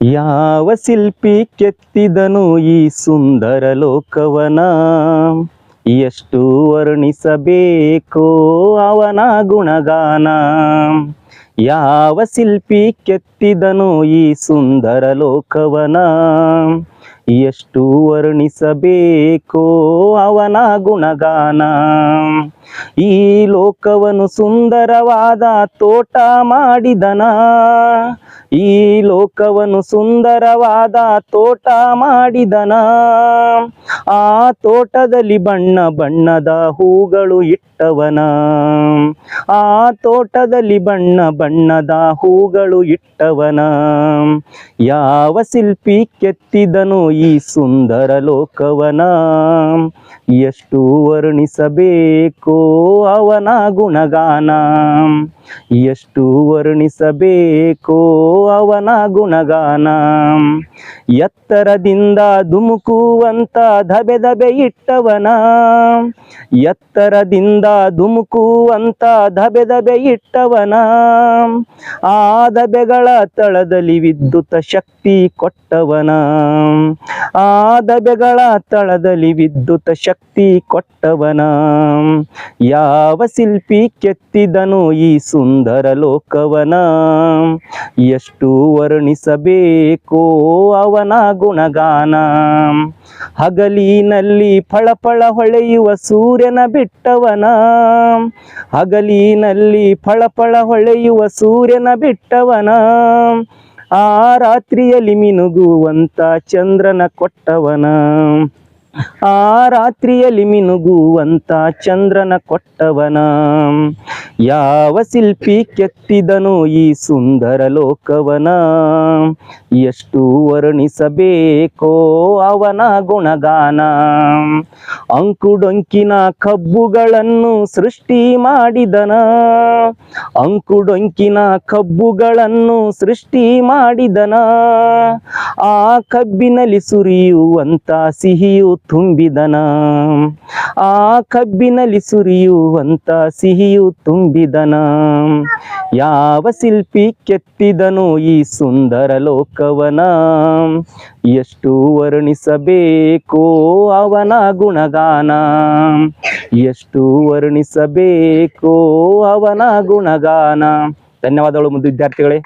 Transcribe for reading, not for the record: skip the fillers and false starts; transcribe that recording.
ಯಾವ ಶಿಲ್ಪಿ ಕೆತ್ತಿದನು ಈ ಸುಂದರ ಲೋಕವನ, ಎಷ್ಟು ವರ್ಣಿಸಬೇಕೋ ಅವನ ಗುಣಗಾನ. ಯಾವ ಶಿಲ್ಪಿ ಕೆತ್ತಿದನು ಈ ಸುಂದರ ಲೋಕವನ, ಎಷ್ಟು ವರ್ಣಿಸಬೇಕೋ ಅವನ ಗುಣಗಾನ. ಈ ಲೋಕವನ್ನು ಸುಂದರವಾದ ತೋಟ ಮಾಡಿದನ, ಈ ಲೋಕವನ್ನು ಸುಂದರವಾದ ತೋಟ ಮಾಡಿದನ. ಆ ತೋಟದಲ್ಲಿ ಬಣ್ಣ ಬಣ್ಣದ ಹೂಗಳು ಇಟ್ಟವನ, ಆ ತೋಟದಲ್ಲಿ ಬಣ್ಣ ಬಣ್ಣದ ಹೂಗಳು ಇಟ್ಟವನ. ಯಾವ ಶಿಲ್ಪಿ ಕೆತ್ತಿದನು ಈ ಸುಂದರ ಲೋಕವನ, ಎಷ್ಟು ವರ್ಣಿಸಬೇಕೋ ಅವನ ಗುಣಗಾನ. ಎಷ್ಟು ವರ್ಣಿಸಬೇಕೋ ಅವನ ಗುಣಗಾನ. ಎತ್ತರದಿಂದ ಧುಮುಕುವಂತ ಧಬೆ ಧಬೆ ಇಟ್ಟವನ, ಎತ್ತರದಿಂದ ಧುಮುಕುವಂತ ಧಬೆ ಧಬೆ ಇಟ್ಟವನ. ಆ ಧಬೆಗಳ ತಳದಲ್ಲಿ ವಿದ್ಯುತ್ ಶಕ್ತಿ ಕೊಟ್ಟವನ, ಆ ಧಬೆಗಳ ತಳದಲ್ಲಿ ವಿದ್ಯುತ್ ಶಕ್ತಿ ಕೊಟ್ಟವನ. ಯಾವ ಶಿಲ್ಪಿ ಕೆತ್ತಿದನು ಈ ಸುಂದರ ಲೋಕವನ, ಎಷ್ಟು ವರ್ಣಿಸಬೇಕೋ ಅವನ ಗುಣಗಾನ. ಹಗಲಿನಲ್ಲಿ ಫಳಫಳ ಹೊಳೆಯುವ ಸೂರ್ಯನ ಬಿಟ್ಟವನ, ಹಗಲಿನಲ್ಲಿ ಫಳಫಳ ಹೊಳೆಯುವ ಸೂರ್ಯನ ಬಿಟ್ಟವನ. ಆ ರಾತ್ರಿಯಲ್ಲಿ ಮಿನುಗುವಂತ ಚಂದ್ರನ ಕೊಟ್ಟವನ, ಆ ರಾತ್ರಿಯಲ್ಲಿ ಮಿನುಗುವಂತ ಚಂದ್ರನ ಕೊಟ್ಟವನ. ಯಾವ ಶಿಲ್ಪಿ ಕೆತ್ತಿದನು ಈ ಸುಂದರ ಲೋಕವನ, ಎಷ್ಟು ವರ್ಣಿಸಬೇಕೋ ಅವನ ಗುಣಗಾನ. ಅಂಕುಡೊಂಕಿನ ಕಬ್ಬುಗಳನ್ನು ಸೃಷ್ಟಿ ಮಾಡಿದನ, ಅಂಕುಡೊಂಕಿನ ಕಬ್ಬುಗಳನ್ನು ಸೃಷ್ಟಿ ಮಾಡಿದನ. ಆ ಕಬ್ಬಿನಲ್ಲಿ ಸುರಿಯುವಂತ ಸಿಹಿಯು ತುಂಬಿದನ, ಆ ಕಬ್ಬಿನಲ್ಲಿ ಸುರಿಯುವಂತ ಸಿಹಿಯು ತುಂಬಿದನ. ಯಾವ ಶಿಲ್ಪಿ ಕೆತ್ತಿದನು ಈ ಸುಂದರ ಲೋಕವನ, ಎಷ್ಟು ವರ್ಣಿಸಬೇಕೋ ಅವನ ಗುಣಗಾನ. ಎಷ್ಟು ವರ್ಣಿಸಬೇಕೋ ಅವನ ಗುಣಗಾನ. ಧನ್ಯವಾದಗಳು ವಿದ್ಯಾರ್ಥಿಗಳೇ.